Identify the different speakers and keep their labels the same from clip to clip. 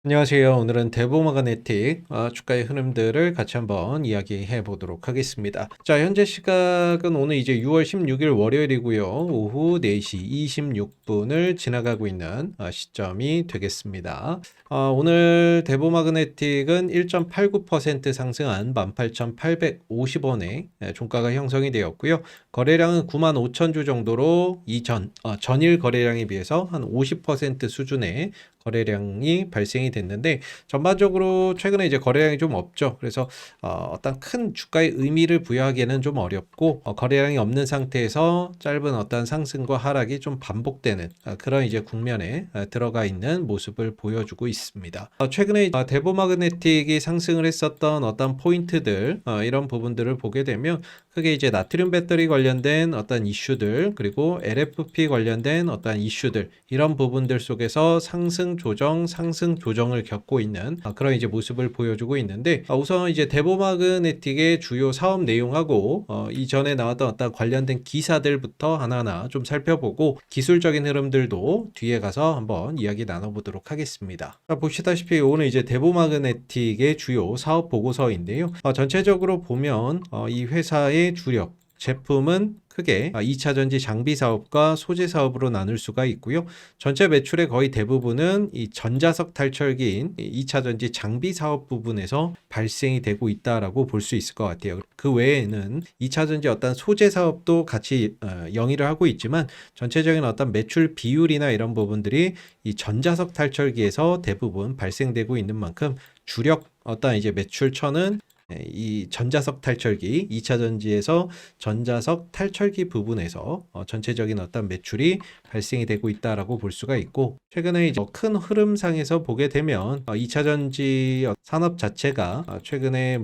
Speaker 1: 안녕하세요. 오늘은 대보마그네틱 주가의 흐름들을 같이 한번 이야기해 보도록 하겠습니다. 자, 현재 시각은 오늘 이제 6월 16일 월요일이고요. 오후 4시 26분을 지나가고 있는 시점이 되겠습니다. 오늘 대보마그네틱은 1.89% 상승한 18,850원에 종가가 형성이 되었고요. 거래량은 95,000주 정도로 전일 거래량에 비해서 한 50% 수준의 거래량이 발생이 됐는데, 전반적으로 최근에 이제 거래량이 좀 없죠. 그래서 어떤 큰 주가의 의미를 부여하기에는 좀 어렵고, 거래량이 없는 상태에서 짧은 어떤 상승과 하락이 좀 반복되는 그런 이제 국면에 들어가 있는 모습을 보여주고 있습니다. 최근에 대보마그네틱이 상승을 했었던 어떤 포인트들, 이런 부분들을 보게 되면 크게 이제 나트륨 배터리 관련된 어떤 이슈들, 그리고 LFP 관련된 어떤 이슈들, 이런 부분들 속에서 상승 조정을 겪고 있는 그런 이제 모습을 보여주고 있는데, 우선 이제 대보마그네틱의 주요 사업 내용하고 이전에 나왔던 어떤 관련된 기사들부터 하나하나 좀 살펴보고, 기술적인 흐름들도 뒤에 가서 한번 이야기 나눠보도록 하겠습니다. 자, 보시다시피 오늘 이제 대보마그네틱의 주요 사업 보고서인데요. 전체적으로 보면 이 회사의 주력 제품은 크게 2차 전지 장비 사업과 소재 사업으로 나눌 수가 있고요. 전체 매출의 거의 대부분은 이 전자석 탈철기인 2차 전지 장비 사업 부분에서 발생이 되고 있다라고 볼 수 있을 것 같아요. 그 외에는 2차 전지 어떤 소재 사업도 같이 영위를 하고 있지만, 전체적인 어떤 매출 비율이나 이런 부분들이 이 전자석 탈철기에서 대부분 발생되고 있는 만큼, 주력 어떤 이제 매출처는 이 전자석 탈철기, 2차 전지에서 전자석 탈철기 부분에서 전체적인 어떤 매출이 발생이 되고 있다라고 볼 수가 있고, 최근에 이제 큰 흐름상에서 보게 되면 2차 전지 산업 자체가 최근에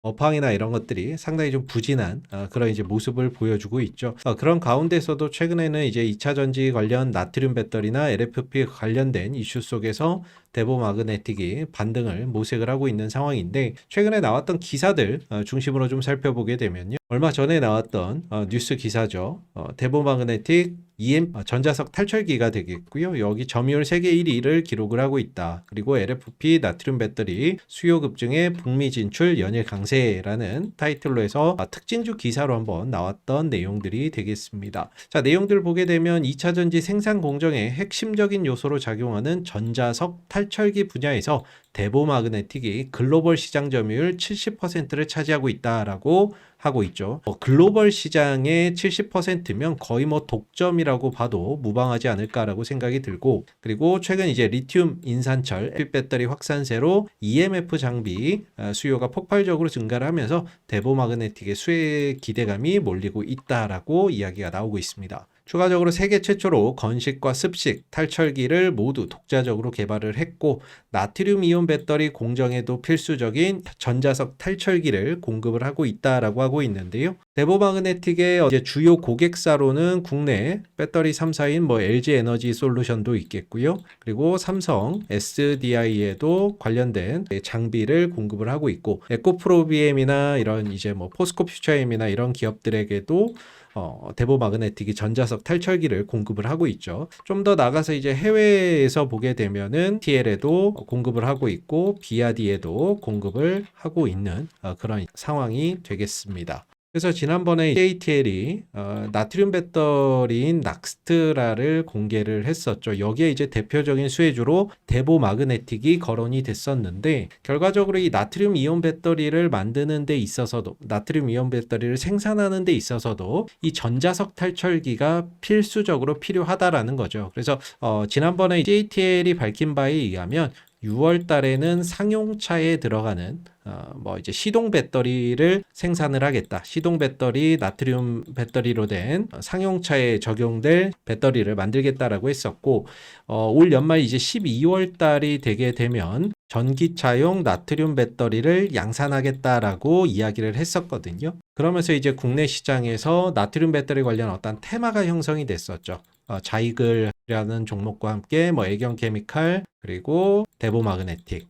Speaker 1: 업황이나 이런 것들이 상당히 좀 부진한 그런 이제 모습을 보여주고 있죠. 그런 가운데서도 최근에는 이제 2차 전지 관련 나트륨 배터리나 LFP 관련된 이슈 속에서 대보마그네틱이 반등을 모색을 하고 있는 상황인데, 최근에 나왔던 기사들 중심으로 좀 살펴보게 되면요. 얼마 전에 나왔던 뉴스 기사죠. 대보마그네틱 전자석 탈철기가 되겠고요. 여기 점유율 세계 1위를 기록을 하고 있다. 그리고 LFP 나트륨 배터리 수요 급증에 북미 진출 연일 강세라는 타이틀로 해서 특진주 기사로 한번 나왔던 내용들이 되겠습니다. 자, 내용들 보게 되면 2차 전지 생산 공정의 핵심적인 요소로 작용하는 전자석 탈철기 분야에서 대보마그네틱이 글로벌 시장 점유율 70%를 차지하고 있다라고 하고 있죠. 글로벌 시장의 70%면 거의 독점이라고 봐도 무방하지 않을까라고 생각이 들고, 그리고 최근 이제 리튬 인산철 배터리 확산세로 EMF 장비 수요가 폭발적으로 증가를 하면서 대보마그네틱의 수혜 기대감이 몰리고 있다라고 이야기가 나오고 있습니다. 추가적으로 세계 최초로 건식과 습식, 탈철기를 모두 독자적으로 개발을 했고, 나트륨 이온 배터리 공정에도 필수적인 전자석 탈철기를 공급을 하고 있다라고 하고 있는데요. 대보마그네틱의 이제 주요 고객사로는 국내 배터리 3사인 LG 에너지 솔루션도 있겠고요. 그리고 삼성, SDI에도 관련된 장비를 공급을 하고 있고, 에코프로비엠이나 이런 이제 포스코 퓨처엠이나 이런 기업들에게도 대보마그네틱이 전자석 탈철기를 공급을 하고 있죠. 좀 더 나가서 이제 해외에서 보게 되면은 TL에도 공급을 하고 있고, 비아디에도 공급을 하고 있는 그런 상황이 되겠습니다. 그래서 지난번에 JTL이 나트륨 배터리인 락스트라를 공개를 했었죠. 여기에 이제 대표적인 수혜주로 대보마그네틱이 거론이 됐었는데, 결과적으로 이 나트륨 이온 배터리를 만드는 데 있어서도, 나트륨 이온 배터리를 생산하는 데 있어서도 이 전자석 탈철기가 필수적으로 필요하다라는 거죠. 그래서 지난번에 JTL이 밝힌 바에 의하면 6월 달에는 상용차에 들어가는 이제 시동 배터리를 생산을 하겠다. 시동 배터리, 나트륨 배터리로 된 상용차에 적용될 배터리를 만들겠다라고 했었고, 올 연말 이제 12월 달이 되게 되면 전기차용 나트륨 배터리를 양산하겠다라고 이야기를 했었거든요. 그러면서 이제 국내 시장에서 나트륨 배터리 관련 어떤 테마가 형성이 됐었죠. 자이글이라는 종목과 함께 애경케미칼, 그리고 대보마그네틱,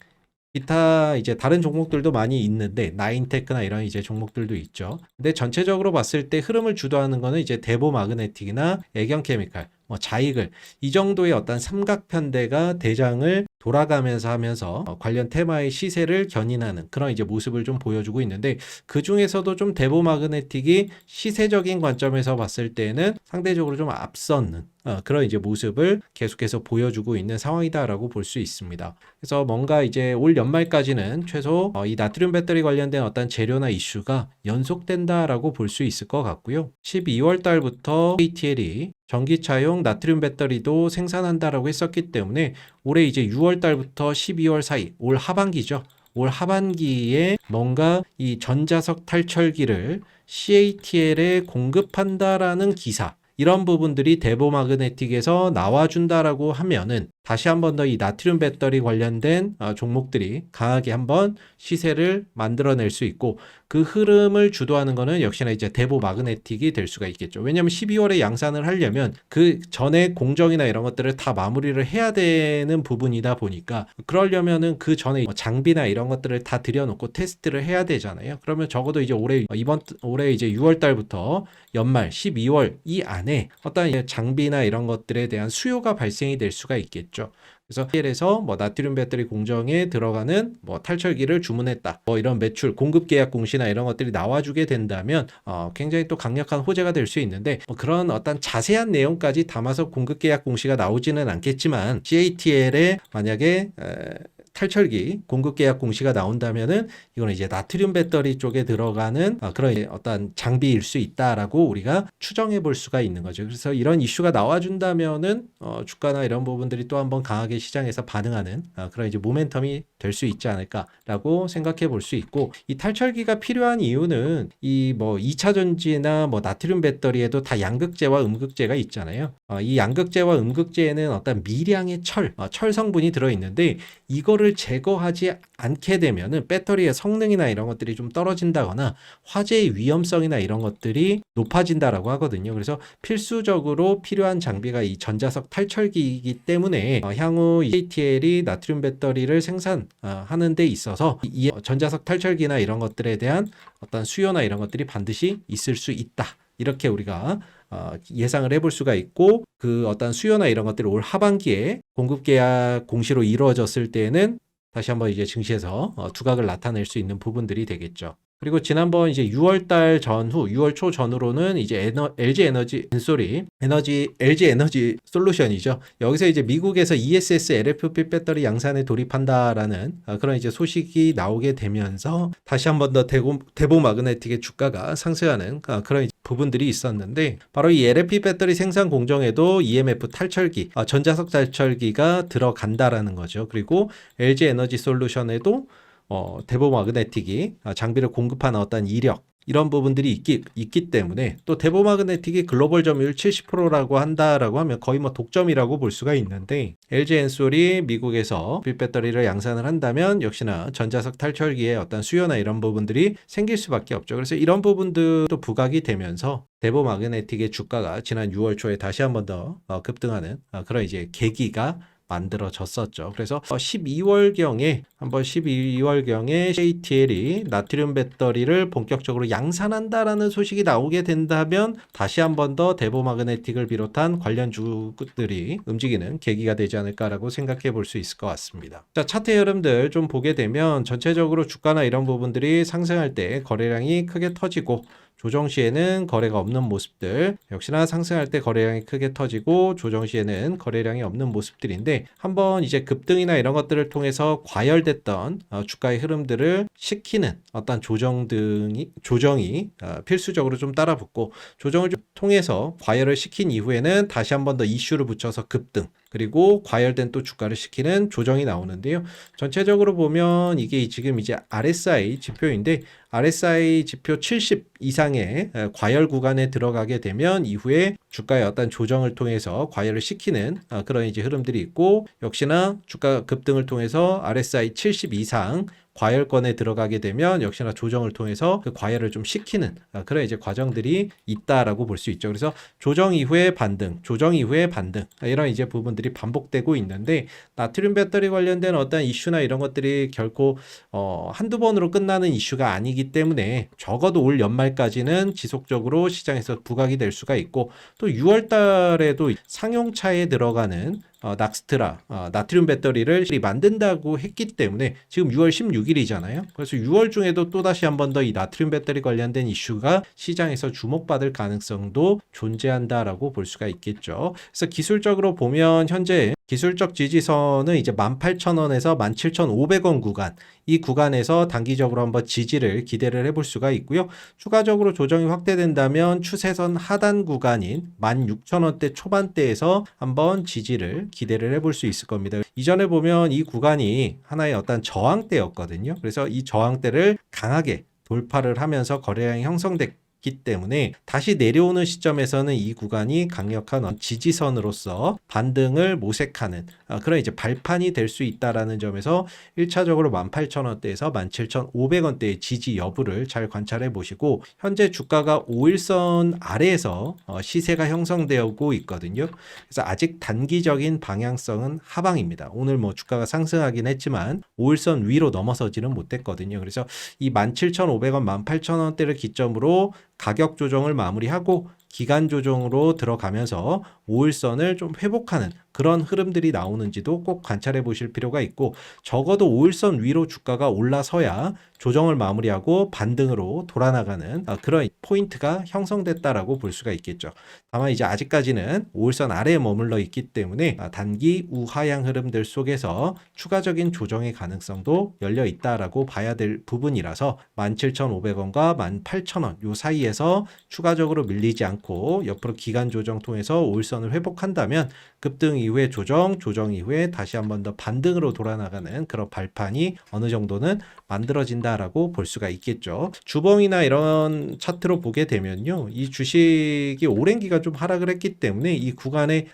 Speaker 1: 기타 이제 다른 종목들도 많이 있는데 나인테크나 이런 이제 종목들도 있죠. 근데 전체적으로 봤을 때 흐름을 주도하는 거는 이제 대보마그네틱이나 애경케미칼, 자이글, 이 정도의 어떤 삼각편대가 대장을 돌아가면서 하면서 관련 테마의 시세를 견인하는 그런 이제 모습을 좀 보여주고 있는데, 그 중에서도 좀 대보 마그네틱이 시세적인 관점에서 봤을 때는 상대적으로 좀 앞서는 그런 이제 모습을 계속해서 보여주고 있는 상황이다라고 볼 수 있습니다. 그래서 뭔가 이제 올 연말까지는 최소 이 나트륨 배터리 관련된 어떤 재료나 이슈가 연속된다라고 볼 수 있을 것 같고요. 12월 달부터 ATL이 전기차용 나트륨 배터리도 생산한다라고 했었기 때문에 올해 이제 6월 달부터 12월 사이, 올 하반기죠. 올 하반기에 뭔가 이 전자석 탈철기를 CATL에 공급한다라는 기사, 이런 부분들이 대보 마그네틱에서 나와준다라고 하면은 다시 한 번 더 이 나트륨 배터리 관련된 종목들이 강하게 한번 시세를 만들어낼 수 있고, 그 흐름을 주도하는 거는 역시나 이제 대보 마그네틱이 될 수가 있겠죠. 왜냐하면 12월에 양산을 하려면 그 전에 공정이나 이런 것들을 다 마무리를 해야 되는 부분이다 보니까, 그러려면은 그 전에 장비나 이런 것들을 다 들여놓고 테스트를 해야 되잖아요. 그러면 적어도 이제 올해 이제 6월 달부터 연말 12월 이 안에 어떤 장비나 이런 것들에 대한 수요가 발생이 될 수가 있겠죠. 그래서 TL에서 뭐 나트륨 배터리 공정에 들어가는 뭐 탈철기를 주문했다, 뭐 이런 매출 공급 계약 공시나 이런 것들이 나와주게 된다면 굉장히 또 강력한 호재가 될 수 있는데, 뭐 그런 어떤 자세한 내용까지 담아서 공급 계약 공시가 나오지는 않겠지만, CATL에 만약에 탈철기 공급 계약 공시가 나온다면은 이거는 이제 나트륨 배터리 쪽에 들어가는 그런 어떤 장비일 수 있다라고 우리가 추정해 볼 수가 있는 거죠. 그래서 이런 이슈가 나와준다면은 주가나 이런 부분들이 또 한번 강하게 시장에서 반응하는 그런 이제 모멘텀이 될 수 있지 않을까라고 생각해 볼 수 있고, 이 탈철기가 필요한 이유는 이 뭐 2차 전지나 뭐 나트륨 배터리에도 다 양극재와 음극재가 있잖아요. 이 양극재와 음극재에는 어떤 미량의 철 성분이 들어 있는데, 이거를 제거하지 않게 되면은 배터리의 성능이나 이런 것들이 좀 떨어진다거나 화재의 위험성이나 이런 것들이 높아진다라고 하거든요. 그래서 필수적으로 필요한 장비가 이 전자석 탈철기이기 때문에 향후 CATL이 나트륨 배터리를 생산하는 데 있어서 이 전자석 탈철기나 이런 것들에 대한 어떤 수요나 이런 것들이 반드시 있을 수 있다, 이렇게 우리가 예상을 해볼 수가 있고, 그 어떤 수요나 이런 것들이 올 하반기에 공급 계약 공시로 이루어졌을 때에는 다시 한번 이제 증시에서 두각을 나타낼 수 있는 부분들이 되겠죠. 그리고 지난번 이제 6월 달 전후, 6월 초 전후로는 이제 LG 에너지 솔루션이죠. 여기서 이제 미국에서 ESS LFP 배터리 양산에 돌입한다라는 그런 이제 소식이 나오게 되면서 다시 한번 더 대보 마그네틱의 주가가 상승하는 그런 부분들이 있었는데, 바로 이 LFP 배터리 생산 공정에도 EMF 탈철기, 전자석 탈철기가 들어간다라는 거죠. 그리고 LG 에너지 솔루션에도 대보 마그네틱이 장비를 공급하는 어떤 이력, 이런 부분들이 있기 때문에, 또 대보 마그네틱이 글로벌 점유율 70%라고 한다라고 하면 거의 뭐 독점이라고 볼 수가 있는데, LG 엔솔이 미국에서 배터리를 양산을 한다면 역시나 전자석 탈철기의 어떤 수요나 이런 부분들이 생길 수밖에 없죠. 그래서 이런 부분들도 부각이 되면서 대보 마그네틱의 주가가 지난 6월 초에 다시 한번 더 급등하는 그런 이제 계기가 만들어졌었죠. 그래서 12월경에 CATL이 나트륨 배터리를 본격적으로 양산한다라는 소식이 나오게 된다면 다시 한번 더 대보 마그네틱을 비롯한 관련주들이 움직이는 계기가 되지 않을까라고 생각해 볼 수 있을 것 같습니다. 자, 차트 흐름들 좀 보게 되면 전체적으로 주가나 이런 부분들이 상승할 때 거래량이 크게 터지고, 조정 시에는 거래가 없는 모습들, 역시나 상승할 때 거래량이 크게 터지고 조정 시에는 거래량이 없는 모습들인데, 한번 이제 급등이나 이런 것들을 통해서 과열됐던 주가의 흐름들을 식히는 어떤 조정이 필수적으로 좀 따라붙고, 조정을 좀 통해서 과열을 시킨 이후에는 다시 한번 더 이슈를 붙여서 급등, 그리고 과열된 또 주가를 시키는 조정이 나오는데요. 전체적으로 보면 이게 지금 이제 RSI 지표인데, RSI 지표 70 이상의 과열 구간에 들어가게 되면 이후에 주가의 어떤 조정을 통해서 과열을 시키는 그런 이제 흐름들이 있고, 역시나 주가 급등을 통해서 RSI 70 이상 과열권에 들어가게 되면 역시나 조정을 통해서 그 과열을 좀 시키는 그런 이제 과정들이 있다라고 볼 수 있죠. 그래서 조정 이후에 반등, 조정 이후에 반등, 이런 이제 부분들이 반복되고 있는데, 나트륨 배터리 관련된 어떤 이슈나 이런 것들이 결코 한두 번으로 끝나는 이슈가 아니기 때문에 적어도 올 연말까지는 지속적으로 시장에서 부각이 될 수가 있고, 또 6월 달에도 상용차에 들어가는 낙스트라 나트륨 배터리를 만든다고 했기 때문에 지금 6월 16일이잖아요. 그래서 6월 중에도 또다시 한 번 더 이 나트륨 배터리 관련된 이슈가 시장에서 주목받을 가능성도 존재한다라고 볼 수가 있겠죠. 그래서 기술적으로 보면 현재 기술적 지지선은 이제 18,000원에서 17,500원 구간, 이 구간에서 단기적으로 한번 지지를 기대를 해볼 수가 있고요. 추가적으로 조정이 확대된다면 추세선 하단 구간인 16,000원대 초반대에서 한번 지지를 기대를 해볼 수 있을 겁니다. 이전에 보면 이 구간이 하나의 어떤 저항대였거든요. 그래서 이 저항대를 강하게 돌파를 하면서 거래량이 형성됐기 때문에 다시 내려오는 시점에서는 이 구간이 강력한 지지선으로서 반등을 모색하는 그런 이제 발판이 될 수 있다라는 점에서 1차적으로 18,000원대에서 17,500원대의 지지 여부를 잘 관찰해 보시고, 현재 주가가 5일선 아래에서 시세가 형성되고 있거든요. 그래서 아직 단기적인 방향성은 하방입니다. 오늘 뭐 주가가 상승하긴 했지만 5일선 위로 넘어서지는 못했거든요. 그래서 이 17,500원, 18,000원대를 기점으로 가격 조정을 마무리하고 기간 조정으로 들어가면서 5일선을 좀 회복하는 그런 흐름들이 나오는지도 꼭 관찰해 보실 필요가 있고, 적어도 5일선 위로 주가가 올라서야 조정을 마무리하고 반등으로 돌아나가는 그런 포인트가 형성됐다라고 볼 수가 있겠죠. 다만 이제 아직까지는 5일선 아래에 머물러 있기 때문에 단기 우하향 흐름들 속에서 추가적인 조정의 가능성도 열려 있다라고 봐야 될 부분이라서 17,500원과 18,000원 요 사이에서 추가적으로 밀리지 않고 옆으로 기간 조정 통해서 5일선을 회복한다면 급등 이후에 조정 이후에 다시 한 번 더 반등으로 돌아나가는 그런 발판이 어느 정도는 만들어진다라고 볼 수가 있겠죠. 주봉이나 이런 차트로 보게 되면요, 이 주식이 오랜 기간 좀 하락을 했기 때문에 이 구간에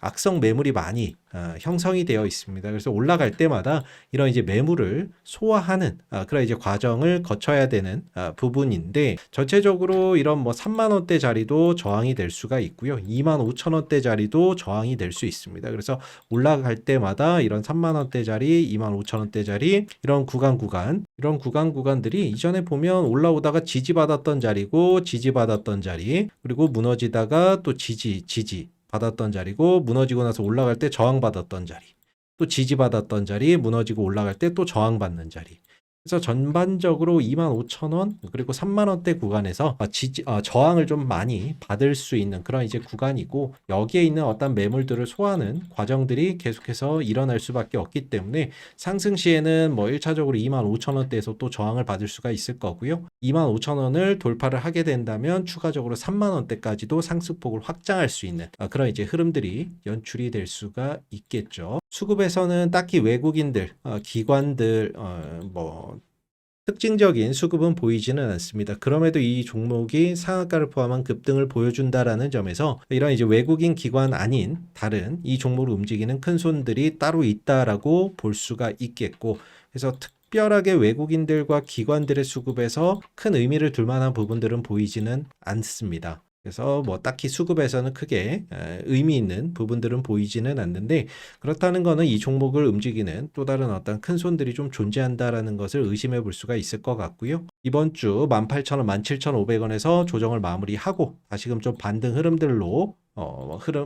Speaker 1: 악성 매물이 많이 형성이 되어 있습니다. 그래서 올라갈 때마다 이런 이제 매물을 소화하는 그런 이제 과정을 거쳐야 되는 부분인데, 전체적으로 이런 뭐 3만 원대 자리도 저항이 될 수가 있고요. 2만 5천 원대 자리도 저항이 될 수 있습니다. 그래서 올라갈 때마다 이런 3만 원대 자리, 2만 5천 원대 자리, 이런 구간들이 이전에 보면 올라오다가 지지받았던 자리고 지지받았던 자리, 그리고 무너지다가 또 지지 받았던 자리고, 무너지고 나서 올라갈 때 저항받았던 자리, 또 지지받았던 자리, 무너지고 올라갈 때 또 저항받는 자리. 그래서 전반적으로 25,000원 그리고 3만 원대 구간에서 저항을 좀 많이 받을 수 있는 그런 이제 구간이고, 여기에 있는 어떤 매물들을 소화하는 과정들이 계속해서 일어날 수밖에 없기 때문에 상승 시에는 뭐 1차적으로 25,000원대에서 또 저항을 받을 수가 있을 거고요. 25,000원을 돌파를 하게 된다면 추가적으로 3만 원대까지도 상승폭을 확장할 수 있는 그런 이제 흐름들이 연출이 될 수가 있겠죠. 수급에서는 딱히 외국인들, 기관들, 특징적인 수급은 보이지는 않습니다. 그럼에도 이 종목이 상한가를 포함한 급등을 보여준다라는 점에서 이런 이제 외국인 기관 아닌 다른 이 종목을 움직이는 큰 손들이 따로 있다라고 볼 수가 있겠고, 그래서 특별하게 외국인들과 기관들의 수급에서 큰 의미를 둘 만한 부분들은 보이지는 않습니다. 그래서 뭐 딱히 수급에서는 크게 의미 있는 부분들은 보이지는 않는데, 그렇다는 거는 이 종목을 움직이는 또 다른 어떤 큰 손들이 좀 존재한다라는 것을 의심해 볼 수가 있을 것 같고요. 이번 주 18,000원, 17,500원에서 조정을 마무리하고 다시금 좀 반등 흐름들로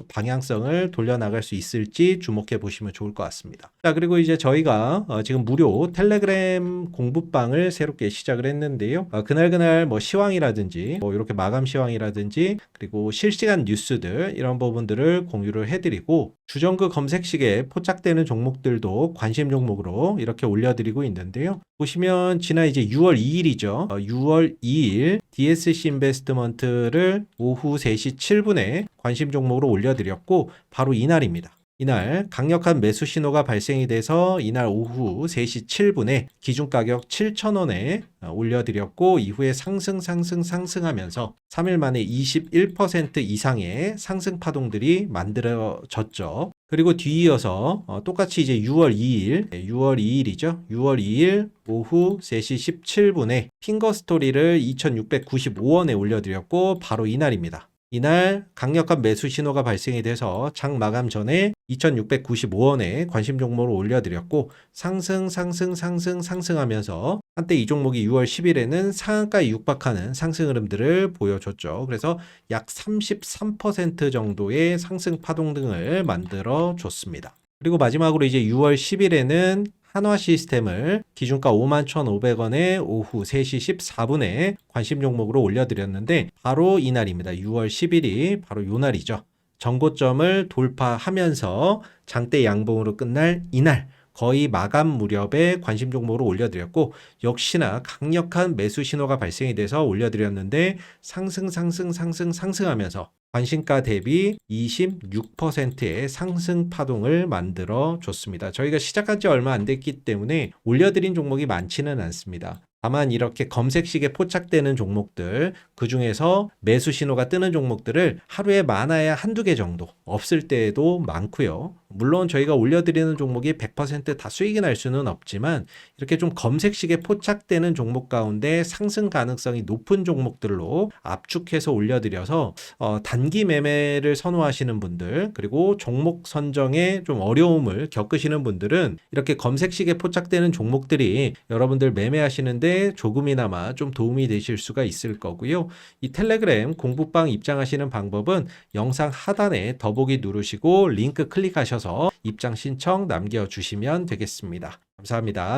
Speaker 1: 방향성을 돌려나갈 수 있을지 주목해 보시면 좋을 것 같습니다. 자, 그리고 이제 저희가 지금 무료 텔레그램 공부방을 새롭게 시작을 했는데요. 그날 뭐 시황이라든지 뭐 이렇게 마감 시황이라든지 그리고 실시간 뉴스들 이런 부분들을 공유를 해드리고, 주정그 검색식에 포착되는 종목들도 관심 종목으로 이렇게 올려드리고 있는데요. 보시면 지난 이제 6월 2일이죠. 6월 2일 DSC 인베스트먼트를 오후 3시 7분에 관심 종목으로 올려드렸고, 바로 이날입니다. 이날 강력한 매수 신호가 발생이 돼서 이날 오후 3시 7분에 기준가격 7,000원에 올려드렸고, 이후에 상승하면서 3일 만에 21% 이상의 상승 파동들이 만들어졌죠. 그리고 뒤이어서 똑같이 이제 6월 2일이죠. 6월 2일 오후 3시 17분에 핑거 스토리를 2,695원에 올려드렸고, 바로 이날입니다. 이날 강력한 매수 신호가 발생이 돼서 장 마감 전에 2,695원에 관심 종목을 올려드렸고 상승하면서 한때 이 종목이 6월 10일에는 상한가에 육박하는 상승 흐름들을 보여줬죠. 그래서 약 33% 정도의 상승 파동 등을 만들어 줬습니다. 그리고 마지막으로 이제 6월 10일에는 한화 시스템을 기준가 51,500원에 오후 3시 14분에 관심 종목으로 올려드렸는데 바로 이날입니다. 6월 10일이 바로 요 날이죠. 전고점을 돌파하면서 장대 양봉으로 끝날 이날 거의 마감 무렵에 관심 종목으로 올려드렸고 역시나 강력한 매수 신호가 발생이 돼서 올려드렸는데 상승하면서 관심가 대비 26%의 상승 파동을 만들어 줬습니다. 저희가 시작한 지 얼마 안 됐기 때문에 올려드린 종목이 많지는 않습니다. 다만 이렇게 검색식에 포착되는 종목들, 그 중에서 매수 신호가 뜨는 종목들을 하루에 많아야 한두 개 정도, 없을 때도 많고요. 물론 저희가 올려드리는 종목이 100% 다 수익이 날 수는 없지만 이렇게 좀 검색식에 포착되는 종목 가운데 상승 가능성이 높은 종목들로 압축해서 올려드려서 단기 매매를 선호하시는 분들, 그리고 종목 선정에 좀 어려움을 겪으시는 분들은 이렇게 검색식에 포착되는 종목들이 여러분들 매매하시는데 조금이나마 좀 도움이 되실 수가 있을 거고요. 이 텔레그램 공부방 입장하시는 방법은 영상 하단에 더보기 누르시고 링크 클릭하셔서 입장 신청 남겨주시면 되겠습니다. 감사합니다.